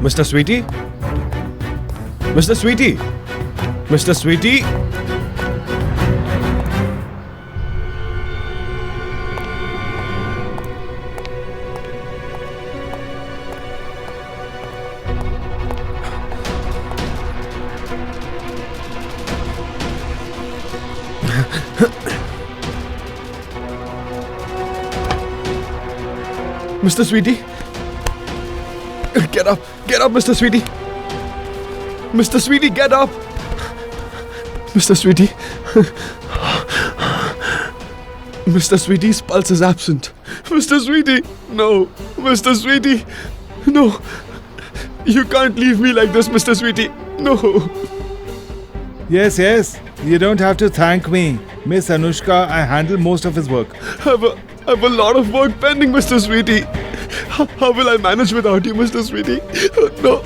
Mr. Sweetie? Mr. Sweetie? Mr. Sweetie? Mr. Sweetie? Get up, Mr. Sweetie. Mr. Sweetie, get up. Mr. Sweetie. Mr. Sweetie's pulse is absent. Mr. Sweetie, no. Mr. Sweetie, no. You can't leave me like this, Mr. Sweetie. No. Yes. You don't have to thank me. Miss Anushka, I handle most of his work. I have a lot of work pending, Mr. Sweetie. How will I manage without you, Mr. Sweetie? No.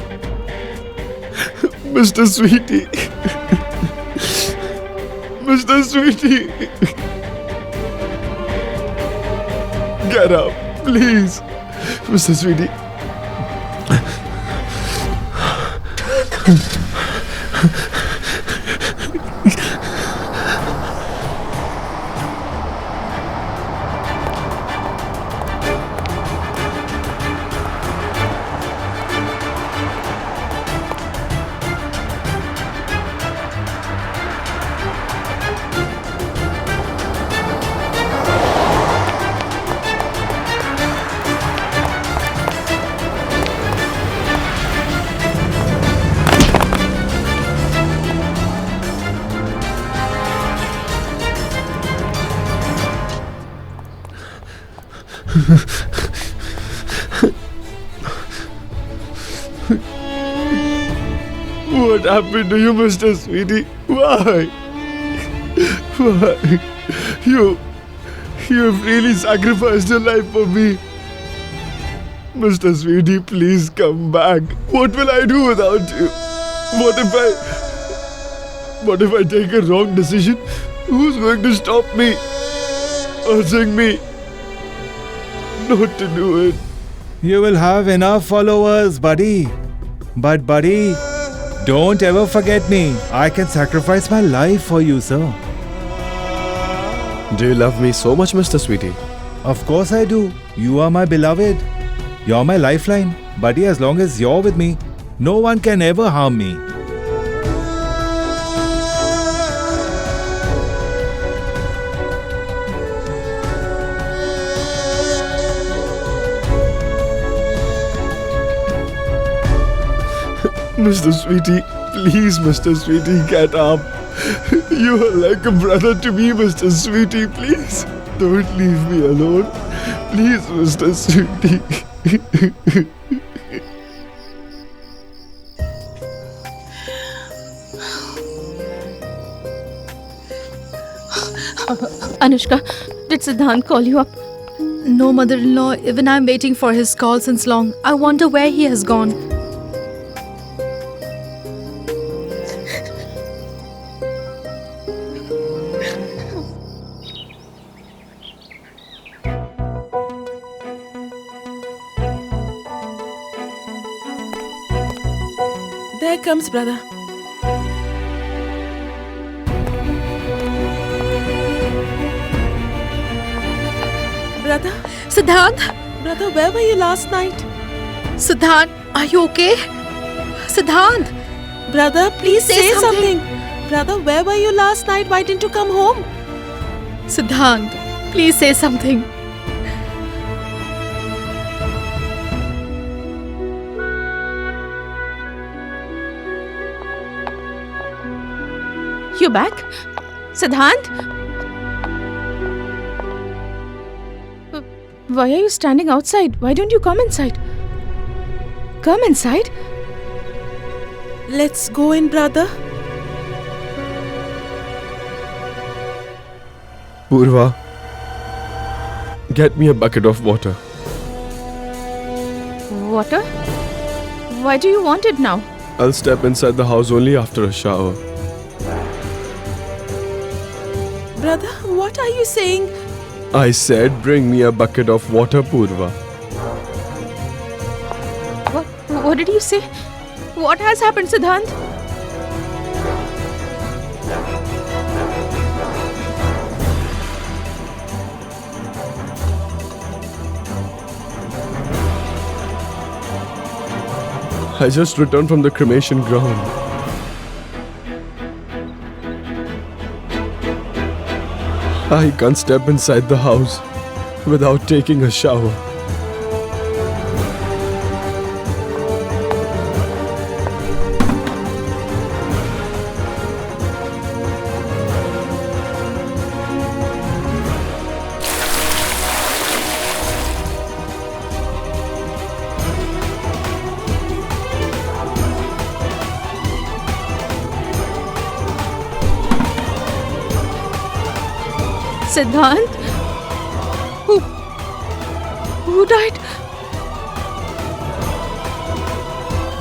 Mr. Sweetie. Mr. Sweetie. Get up, please. Mr. Sweetie. What happened to you, Mr. Sweetie? Why? Why? You've really sacrificed your life for me. Mr. Sweetie, please come back. What will I do without you? What if I take a wrong decision? Who's going to stop me? Urging me not to do it. You will have enough followers, buddy. But buddy, don't ever forget me. I can sacrifice my life for you, sir. Do you love me so much, Mr. Sweetie? Of course I do. You are my beloved. You're my lifeline. Buddy, as long as you're with me, no one can ever harm me. Mr. Sweetie, please, Mr. Sweetie, get up. You are like a brother to me, Mr. Sweetie, please. Don't leave me alone. Please, Mr. Sweetie. Anushka, did Siddhant call you up? No, mother-in-law. Even I'm waiting for his call since long. I wonder where he has gone. There comes brother. Brother? Siddhant! Brother, where were you last night? Siddhant, are you okay? Siddhant! Brother, please Say say something. Brother, where were you last night? Why didn't you come home? Siddhant, please say something. You back? Siddhant? Why are you standing outside? Why don't you come inside? Come inside? Let's go in, brother. Purva, get me a bucket of water. Water? Why do you want it now? I'll step inside the house only after a shower. Brother, what are you saying? I said bring me a bucket of water, Purva. What What did you say? What has happened, Siddhant? I just returned from the cremation ground. I can't step inside the house without taking a shower. Siddhant? Who died?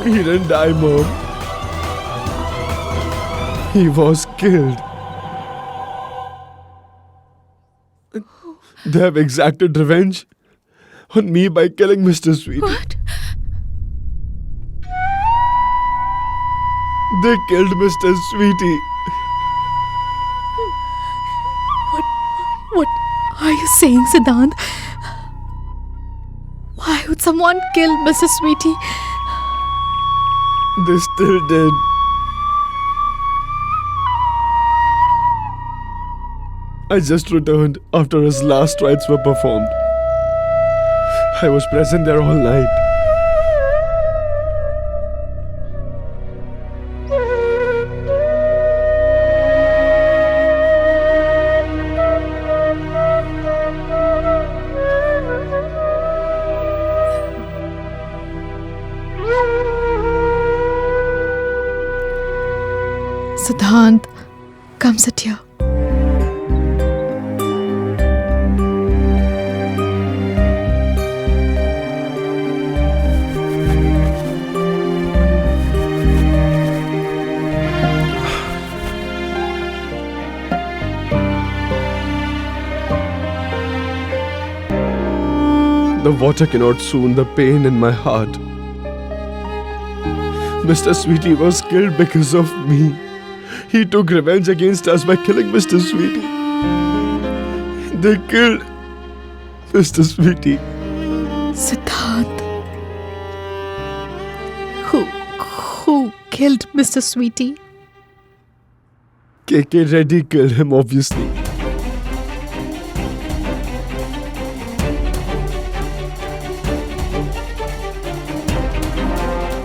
He didn't die, Mom. He was killed. They have exacted revenge on me by killing Mr. Sweetie. What? They killed Mr. Sweetie. What are you saying, Siddhant? Why would someone kill Mrs. Sweetie? They still did. I just returned after his last rites were performed. I was present there all night. Siddhant, come sit here. The water cannot soothe the pain in my heart. Mr. Sweetie was killed because of me. He took revenge against us by killing Mr. Sweetie. They killed Mr. Sweetie. Siddhant. Who killed Mr. Sweetie? KK Reddy killed him, obviously.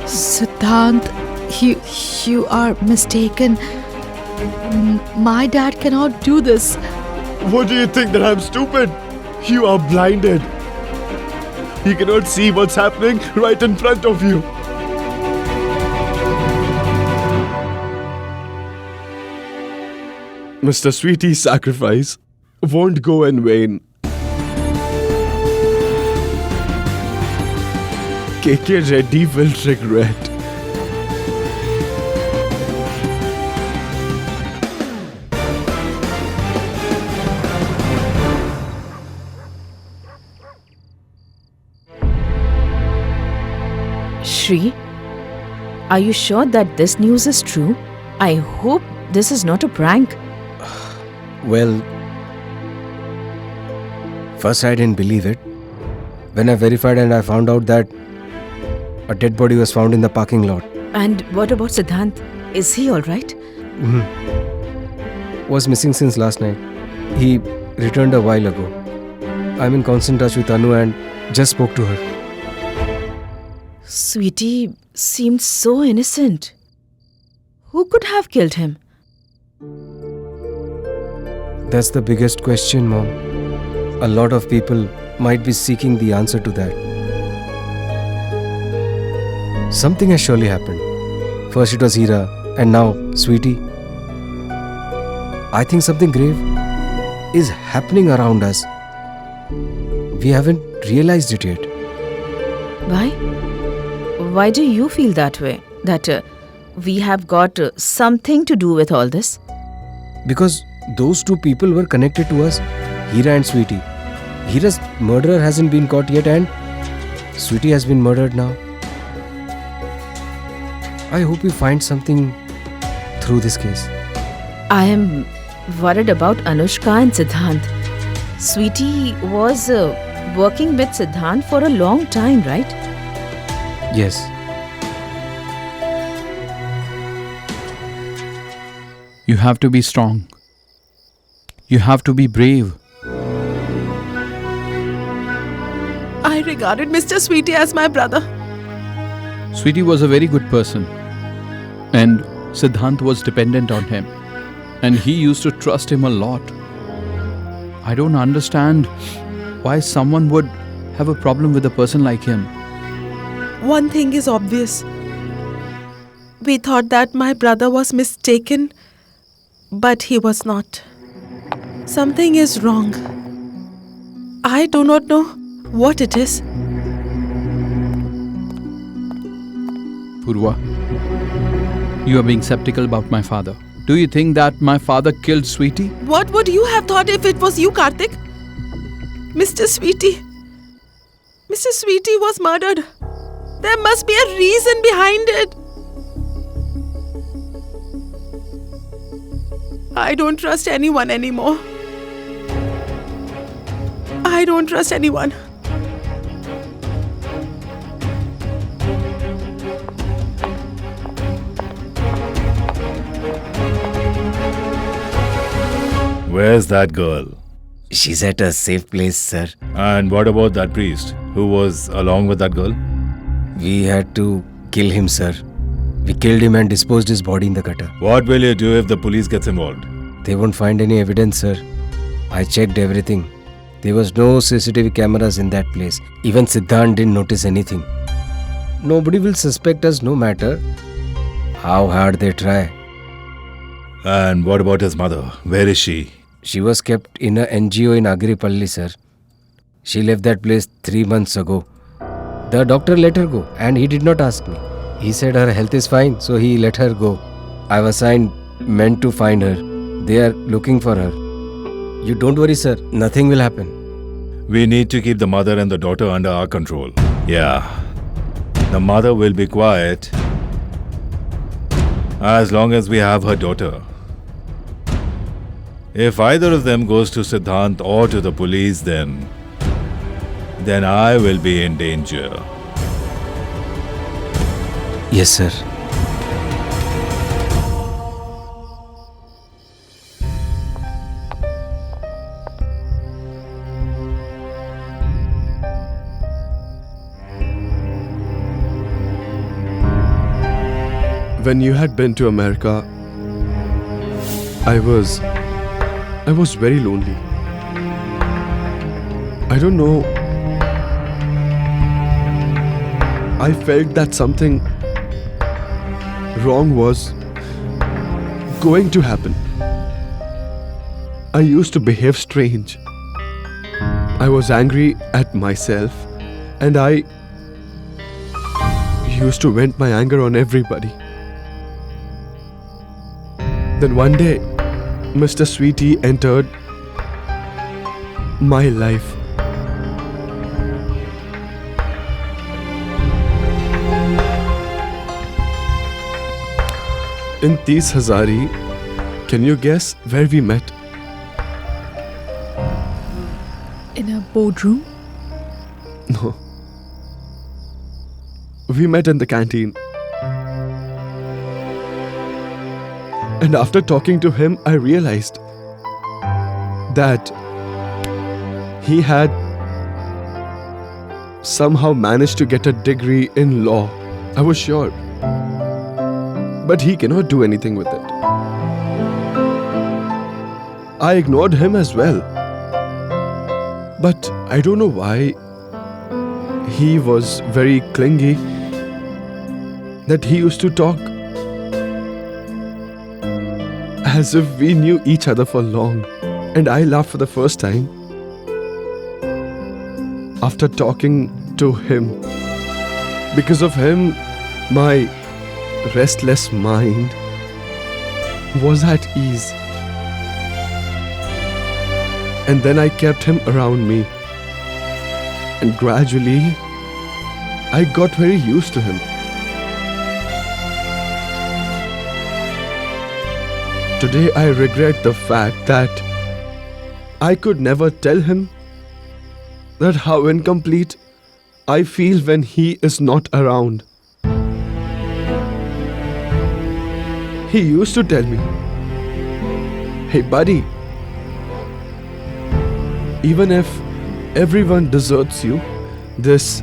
Siddhant, you are mistaken. My dad cannot do this. What do you think, that I'm stupid? You are blinded. You cannot see what's happening right in front of you. Mr. Sweetie's sacrifice won't go in vain. KK Reddy will regret. Shri, are you sure that this news is true? I hope this is not a prank. Well, first I didn't believe it. When I verified and I found out that a dead body was found in the parking lot. And what about Siddhant? Is he alright? Was missing since last night. He returned a while ago. I'm in constant touch with Anu and just spoke to her. Sweetie seemed so innocent. Who could have killed him? That's the biggest question, Mom. A lot of people might be seeking the answer to that. Something has surely happened. First it was Hira, and now Sweetie. I think something grave is happening around us. We haven't realized it yet. Why? Why do you feel that way? That we have got something to do with all this? Because those two people were connected to us, Hira and Sweetie. Hira's murderer hasn't been caught yet and Sweetie has been murdered now. I hope you find something through this case. I am worried about Anushka and Siddhant. Sweetie was working with Siddhant for a long time, right? Yes. You have to be strong. You have to be brave. I regarded Mr. Sweetie as my brother. Sweetie was a very good person. And Siddhant was dependent on him. And he used to trust him a lot. I don't understand why someone would have a problem with a person like him. One thing is obvious. We thought that my brother was mistaken, but he was not. Something is wrong. I do not know what it is. Purva, you are being skeptical about my father. Do you think that my father killed Sweetie? What would you have thought if it was you, Karthik? Mr. Sweetie. Mr. Sweetie was murdered. There must be a reason behind it. I don't trust anyone anymore. I don't trust anyone. Where's that girl? She's at a safe place, sir. And what about that priest who was along with that girl? We had to kill him, sir. We killed him and disposed his body in the gutter. What will you do if the police gets involved? They won't find any evidence, sir. I checked everything. There was no CCTV cameras in that place. Even Siddhant didn't notice anything. Nobody will suspect us no matter how hard they try. And what about his mother? Where is she? She was kept in a NGO in Agiripalli, sir. She left that place 3 months ago. The doctor let her go and he did not ask me. He said her health is fine, so he let her go. I've assigned men to find her. They are looking for her. You don't worry, sir. Nothing will happen. We need to keep the mother and the daughter under our control. Yeah. The mother will be quiet as long as we have her daughter. If either of them goes to Siddhant or to the police, then I will be in danger. Yes, sir. When you had been to America, I was very lonely. I don't know. I felt that something wrong was going to happen. I used to behave strange. I was angry at myself and I used to vent my anger on everybody. Then one day, Mr. Sweetie entered my life. In Tees Hazari, can you guess where we met? In a boardroom? No. We met in the canteen. And after talking to him, I realized that he had somehow managed to get a degree in law. I was sure. But he cannot do anything with it. I ignored him as well. But I don't know why he was very clingy, that he used to talk as if we knew each other for long. And I laughed for the first time after talking to him. Because of him, my restless mind was at ease. And then I kept him around me. And gradually, I got very used to him. Today I regret the fact that I could never tell him that how incomplete I feel when he is not around. He used to tell me, "Hey buddy, even if everyone deserts you, this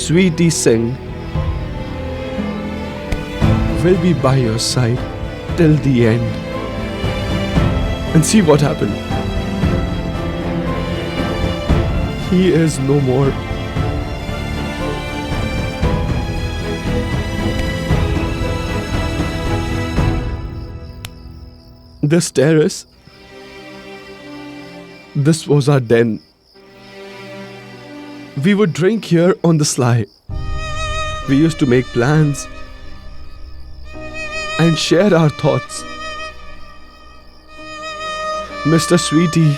Sweetie Singh will be by your side till the end." And see what happened. He is no more. This terrace, this was our den. We would drink here on the sly. We used to make plans and share our thoughts. Mr. Sweetie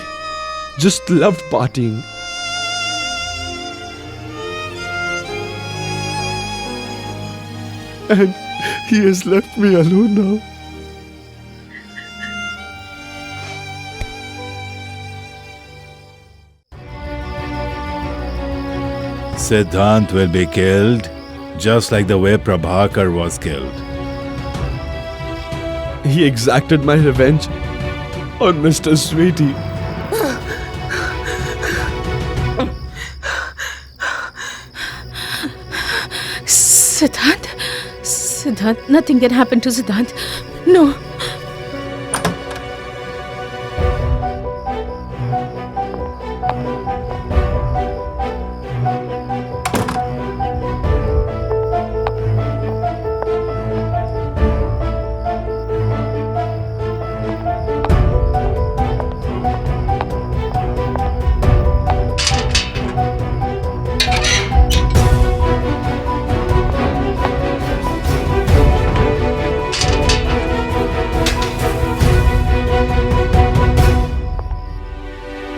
just loved partying. And he has left me alone now. Siddhant will be killed just like the way Prabhakar was killed. He exacted my revenge on Mr. Sweetie. Siddhant, nothing can happen to Siddhant. No.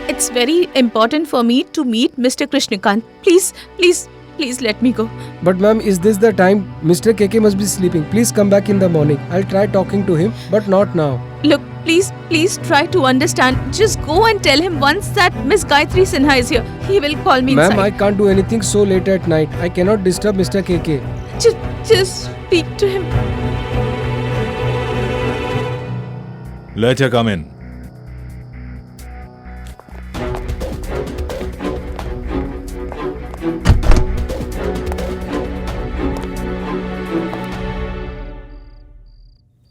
It's very important for me to meet Mr. Krishnakant. Please let me go. But ma'am, is this the time? Mr. KK must be sleeping. Please come back in the morning. I'll try talking to him, but not now. Look, please try to understand. Just go and tell him once that Miss Gayatri Sinha is here. He will call me Ma'am, I inside. can't do anything so late at night. I cannot disturb Mr. KK. Just speak to him. Let her come in.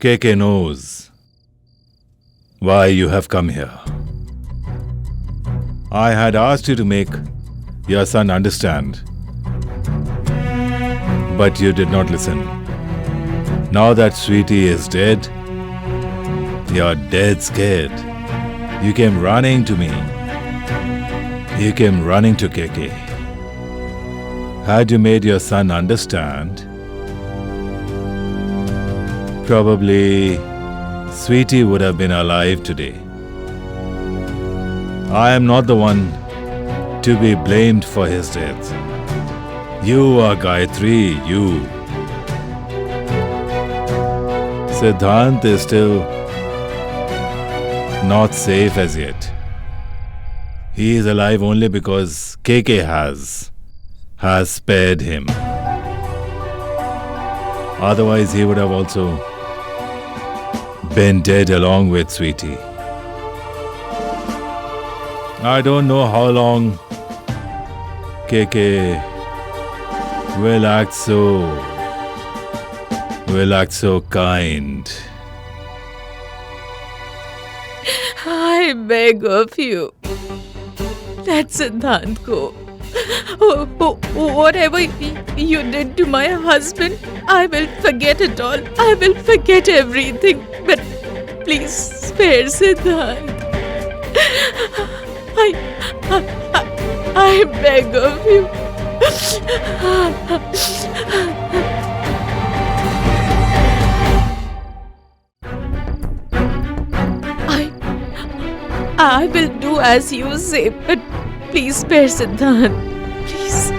KK knows why you have come here. I had asked you to make your son understand, but you did not listen. Now that Sweetie is dead, you're dead scared. You came running to me. You came running to KK. Had you made your son understand, probably Sweetie would have been alive today. I am not the one to be blamed for his death. You are Gayatri, you. Siddhant is still not safe as yet. He is alive only because KK has spared him. Otherwise, he would have also been dead along with Sweetie. I don't know how long KK will act so kind. I beg of you. Let Siddhant go. Whatever you did to my husband, I will forget it all. I will forget everything. But please spare Siddhant. I beg of you. I will do as you say, but please spare Siddhant. Please.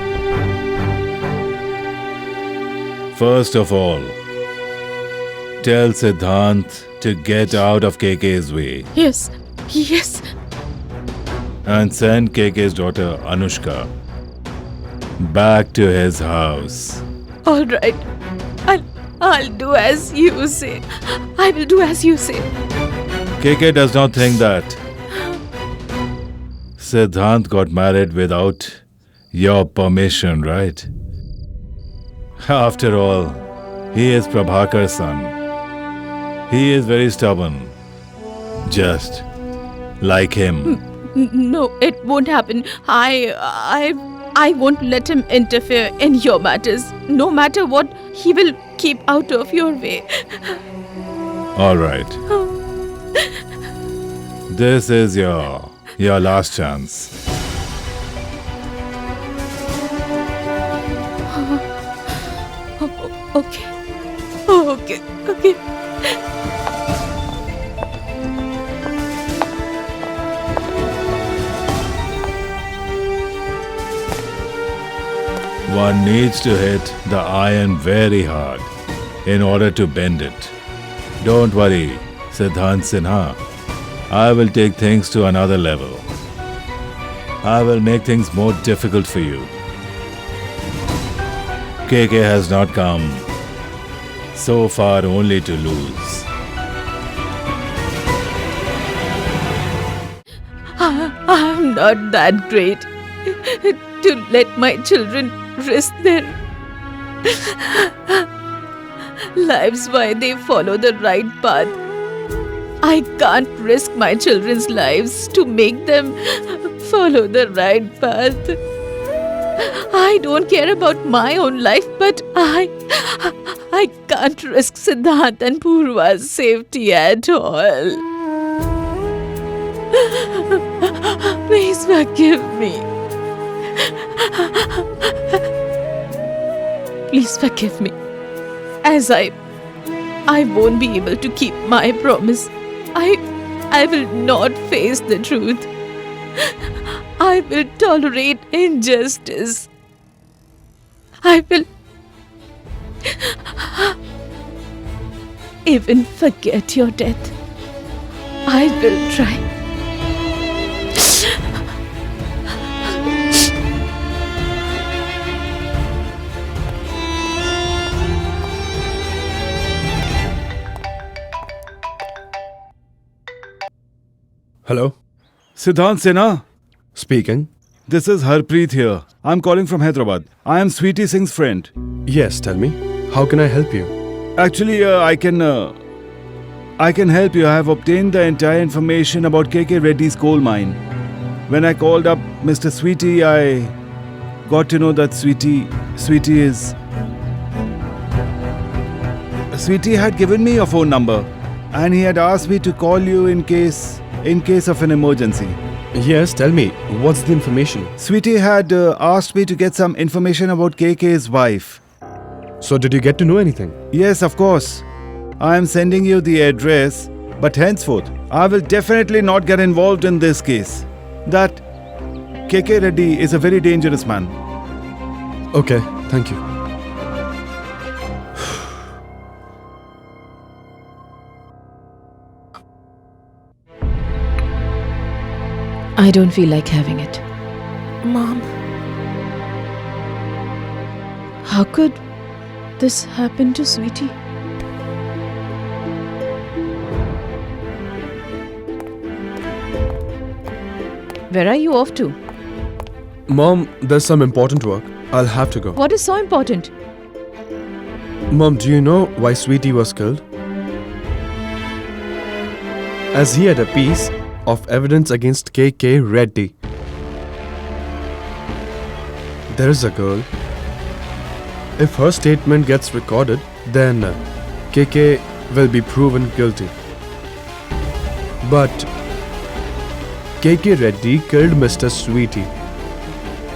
First of all, tell Siddhant to get out of KK's way Yes. Yes. and send KK's daughter Anushka back to his house. All right. I'll do as you say. I will do as you say. KK does not think that Siddhant got married without your permission, right? After all, he is Prabhakar's son. He is very stubborn, just like him. No, it won't happen. I won't let him interfere in your matters. No matter what, he will keep out of your way. All right. This is your last chance. Okay. Okay. Okay. One needs to hit the iron very hard in order to bend it. Don't worry, Siddhant Sinha. I will take things to another level. I will make things more difficult for you. KK has not come so far only to lose. I'm not that great to let my children risk their lives while they follow the right path. I can't risk my children's lives to make them follow the right path. I don't care about my own life, but I can't risk Siddhant and Purva's safety at all. Please forgive me. Please forgive me. As I won't be able to keep my promise. I will not face the truth. I will tolerate injustice. I will even forget your death. I will try. Hello? Siddhant Sinha, Speaking. this is Harpreet here. I'm calling from Hyderabad. I am Sweetie Singh's friend. Yes, tell me. How can I help you? Actually, I can help you. I have obtained the entire information about KK Reddy's coal mine. When I called up Mr. Sweetie, I got to know that Sweetie had given me your phone number, and he had asked me to call you in case of an emergency. Yes, tell me. What's the information? Sweetie had asked me to get some information about KK's wife. So, did you get to know anything? Yes, of course. I am sending you the address, but henceforth, I will definitely not get involved in this case. That KK Reddy is a very dangerous man. Okay, thank you. I don't feel like having it. Mom, How could this happen to Sweetie? Where are you off to? Mom, there's some important work. I'll have to go. What is so important? Mom, do you know why Sweetie was killed? As he had a piece of evidence against KK Reddy. There is a girl. If her statement gets recorded, then KK will be proven guilty. But KK Reddy killed Mr. Sweetie.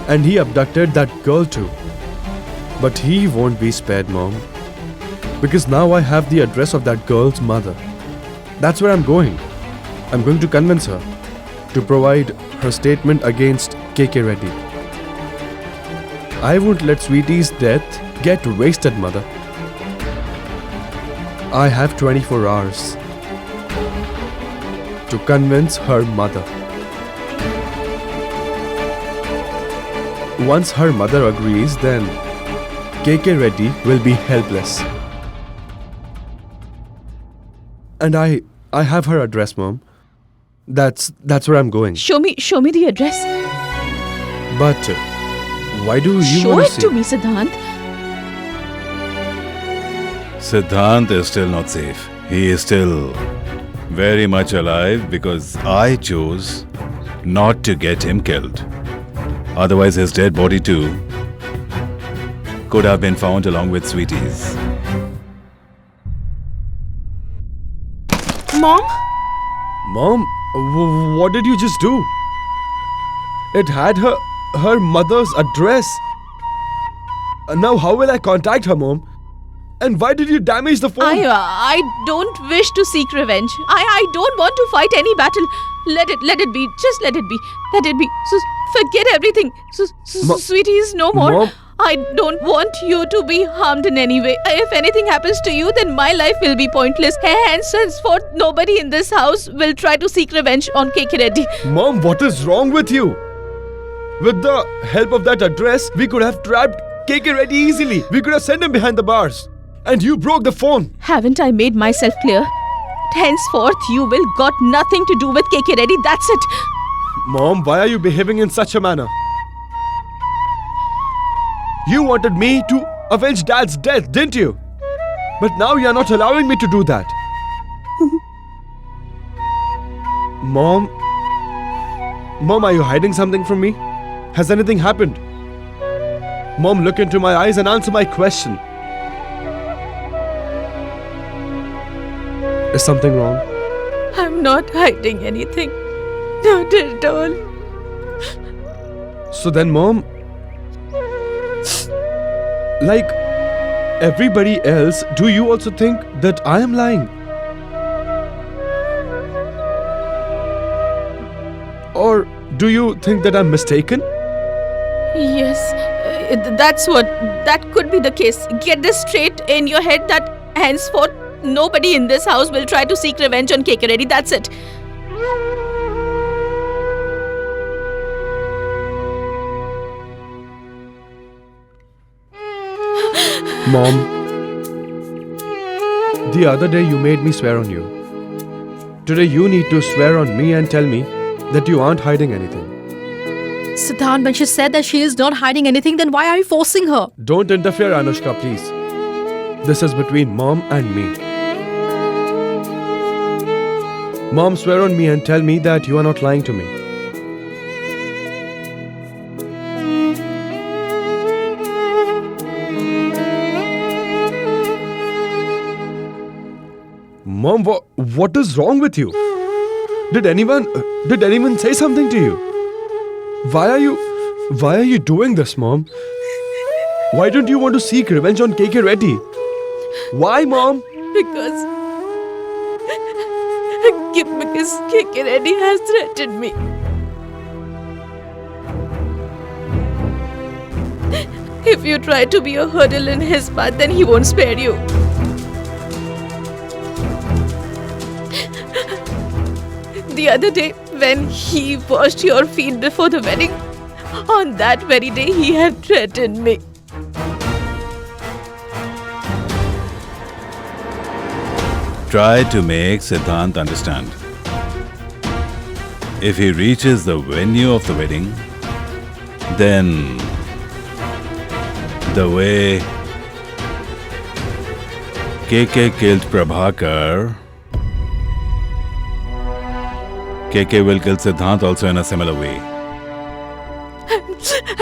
And he abducted that girl too. But he won't be spared, Mom. Because now I have the address of that girl's mother. That's where I'm going. I'm going to convince her to provide her statement against KK Reddy. I won't let Sweetie's death get wasted, Mother. I have 24 hours. to convince her mother. Once her mother agrees, then KK Reddy will be helpless. And I have her address, Mom. That's where I'm going. Show me the address. But why do you Show want it to see? to me, Siddhant. Siddhant is still not safe. He is still very much alive because I chose not to get him killed. Otherwise, his dead body too could have been found along with Sweetie's. Mom? Mom, what did you just do? It had her mother's address. Now how will I contact her, Mom? And why did you damage the phone? I don't wish to seek revenge. I don't want to fight any battle. Let it be. Just let it be. Let it be. So forget everything. Sweetie is no more. Mom. I don't want you to be harmed in any way. If anything happens to you, then my life will be pointless. Henceforth, nobody in this house will try to seek revenge on KK Reddy. Mom, what is wrong with you? With the help of that address, we could have trapped KK Reddy easily. We could have sent him behind the bars. And you broke the phone. Haven't I made myself clear? Henceforth, you will got nothing to do with KK Reddy. That's it. Mom, why are you behaving in such a manner? You wanted me to avenge Dad's death, didn't you? But now you're not allowing me to do that. Mom, are you hiding something from me? Has anything happened? Mom, look into my eyes and answer my question. Is something wrong? I'm not hiding anything. Not at all. So then, Mom, like everybody else, do you also think that I am lying? Or do you think that I'm mistaken? Yes, that could be the case. Get this straight in your head that henceforth nobody in this house will try to seek revenge on KK Reddy. That's it. Mom, the other day you made me swear on you. Today you need to swear on me and tell me that you aren't hiding anything. Siddhant, when she said that she is not hiding anything, then why are you forcing her? Don't interfere, Anushka, please. This is between Mom and me. Mom, swear on me and tell me that you are not lying to me. Mom, what is wrong with you? Did anyone say something to you? Why are you doing this, Mom? Why don't you want to seek revenge on KK Reddy? Why, Mom? Because KK Reddy has threatened me. If you try to be a hurdle in his path, then he won't spare you. The other day, when he washed your feet before the wedding, on that very day he had threatened me. Try to make Siddhant understand. If he reaches the venue of the wedding, then the way KK killed Prabhakar, KK will kill Siddhant also in a similar way.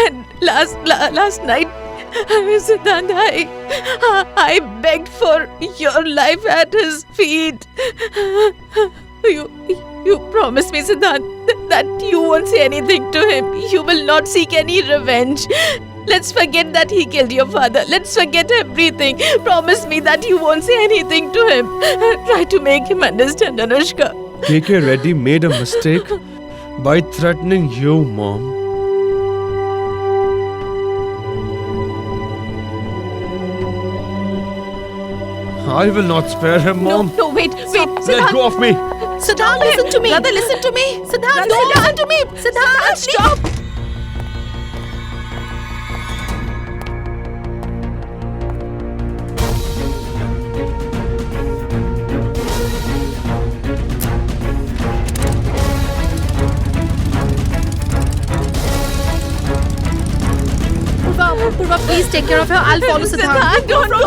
And last night, Siddhant, I begged for your life at his feet. You promised me, Siddhant, that you won't say anything to him. You will not seek any revenge. Let's forget that he killed your father. Let's forget everything. Promise me that you won't say anything to him. Try to make him understand, Anushka. KK Reddy made a mistake by threatening you, Mom. I will not spare him, Mom. No, wait, Let Siddhant. go of me. Siddhant, listen to me. Brother, listen to me. Siddhant, Brother, listen to me. Siddhant, stop. Purva, please take care of her. I'll follow Siddhant. Siddhant, don't go.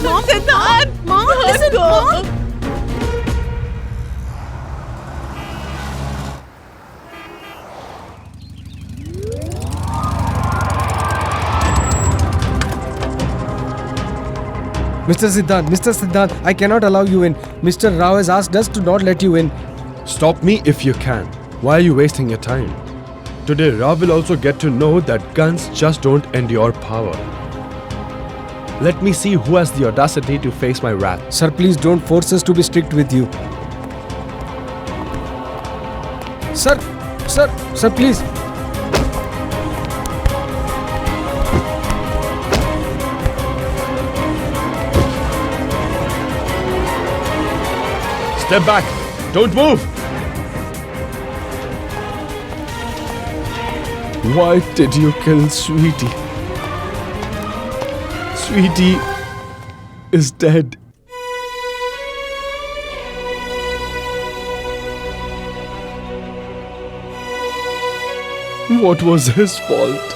Mom, Siddhant. Mom, listen, Mom. Mr. Siddhant, I cannot allow you in. Mr. Rao has asked us to not let you in. Stop me if you can. Why are you wasting your time? Today, Rao will also get to know that guns just don't endure power. Let me see who has the audacity to face my wrath. Sir, please don't force us to be strict with you. Sir, please. Step back. Don't move. Why did you kill Sweetie? Sweetie is dead. What was his fault?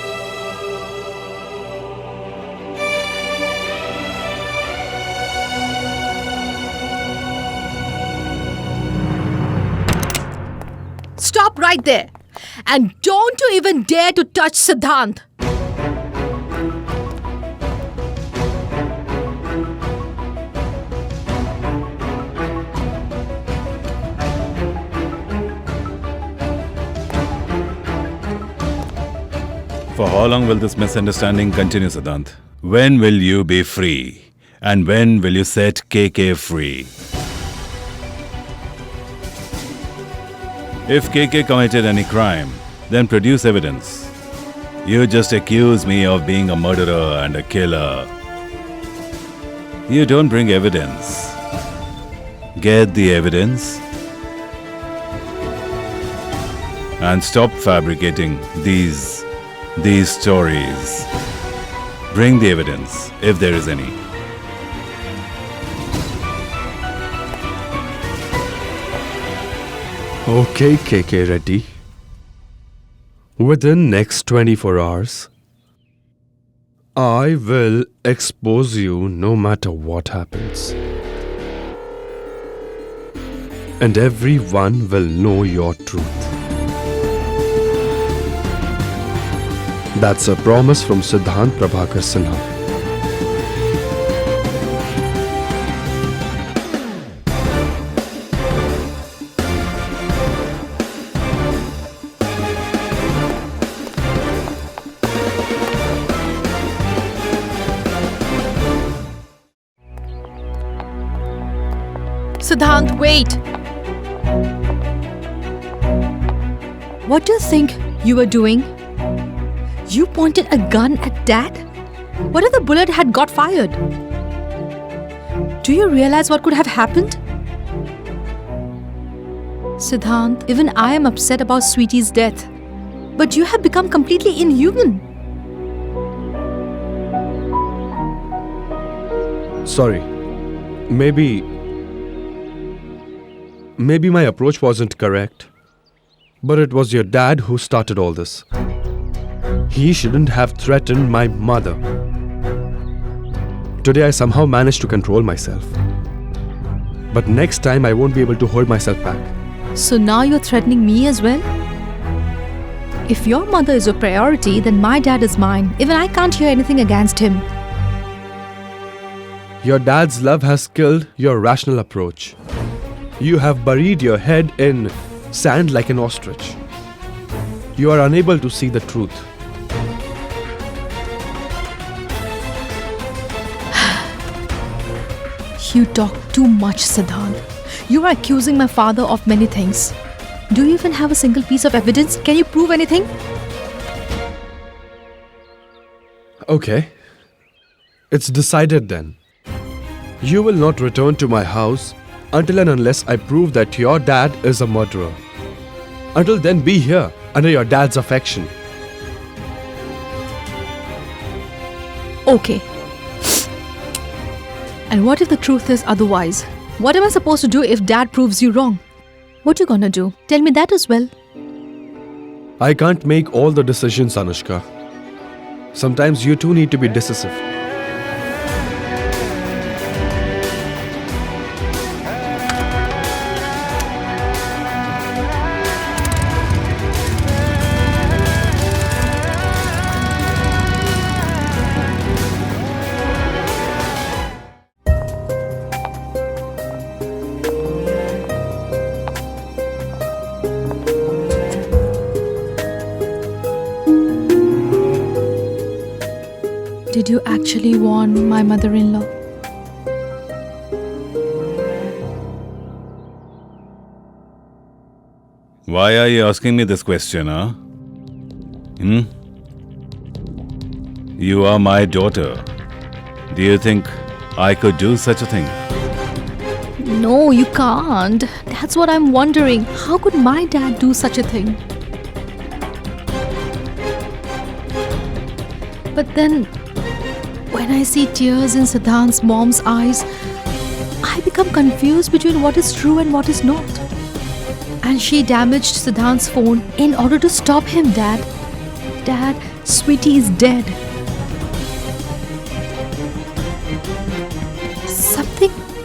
Stop right there. And don't you even dare to touch Siddhant. For how long will this misunderstanding continue, Siddhant? When will you be free? And when will you set KK free? If KK committed any crime, then produce evidence. You just accuse me of being a murderer and a killer. You don't bring evidence. Get the evidence and stop fabricating these stories. Bring the evidence, if there is any. Okay, KK Reddy. Within next 24 hours, I will expose you no matter what happens. And everyone will know your truth. That's a promise from Siddhant Prabhakar Sinha. Siddhant, wait. What do you think you were doing? You pointed a gun at Dad? What if the bullet had got fired? Do you realize what could have happened? Siddhant, even I am upset about Sweetie's death. But you have become completely inhuman. Sorry. Maybe my approach wasn't correct. But it was your dad who started all this. He shouldn't have threatened my mother. Today I somehow managed to control myself. But next time I won't be able to hold myself back. So now you're threatening me as well? If your mother is your priority, then my dad is mine. Even I can't hear anything against him. Your dad's love has killed your rational approach. You have buried your head in sand like an ostrich. You are unable to see the truth. You talk too much, Siddhant. You are accusing my father of many things. Do you even have a single piece of evidence? Can you prove anything? Okay. It's decided then. You will not return to my house until and unless I prove that your dad is a murderer. Until then, be here under your dad's affection. Okay. And what if the truth is otherwise? What am I supposed to do if Dad proves you wrong? What you gonna do? Tell me that as well. I can't make all the decisions, Anushka. Sometimes you too need to be decisive. Did you actually warn my mother-in-law? Why are you asking me this question, huh? You are my daughter. Do you think I could do such a thing? No, you can't. That's what I'm wondering. How could my dad do such a thing? But then, when I see tears in Siddhant's mom's eyes, I become confused between what is true and what is not. And she damaged Siddhant's phone in order to stop him, Dad. Dad, Sweetie is dead.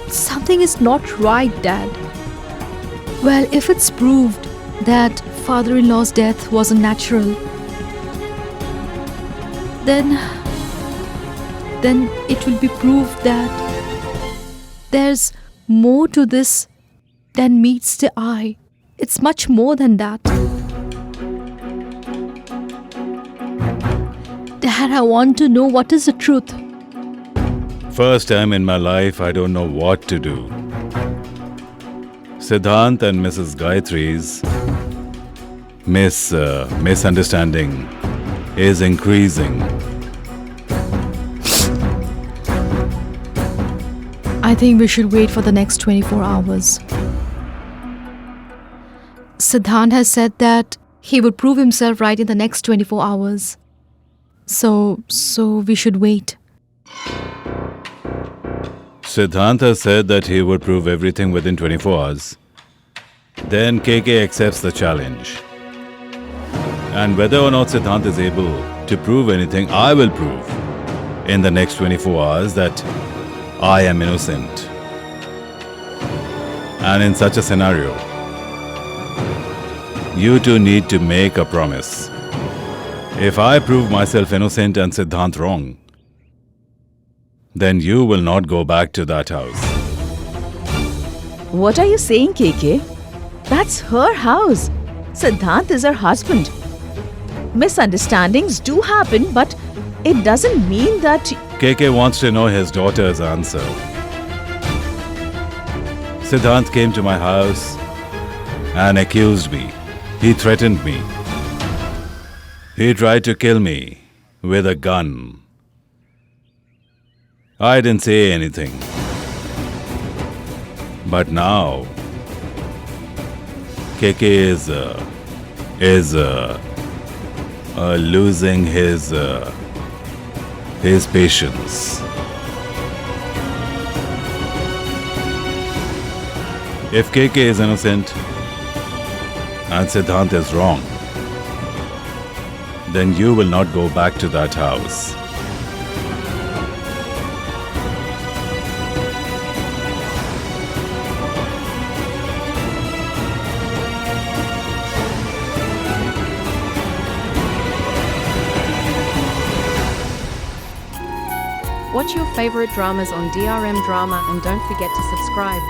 Something is not right, Dad. Well, if it's proved that father-in-law's death wasn't natural, then it will be proved that there's more to this than meets the eye. It's much more than that. Dad, I want to know what is the truth. First time in my life, I don't know what to do. Siddhant and Mrs. Gayatri's misunderstanding is increasing. I think we should wait for the next 24 hours. Siddhant has said that he would prove himself right in the next 24 hours. So we should wait. Siddhant has said that he would prove everything within 24 hours. Then KK accepts the challenge. And whether or not Siddhant is able to prove anything, I will prove in the next 24 hours that I am innocent. And in such a scenario, you two need to make a promise. If I prove myself innocent and Siddhant wrong, then you will not go back to that house. What are you saying, KK? That's her house. Siddhant is her husband. Misunderstandings do happen, but it doesn't mean that... KK wants to know his daughter's answer. Siddhant came to my house and accused me. He threatened me. He tried to kill me with a gun. I didn't say anything. But now, KK is losing his patience. If KK is innocent and Siddhant is wrong, then you will not go back to that house. Watch your favorite dramas on DRM Drama and don't forget to subscribe.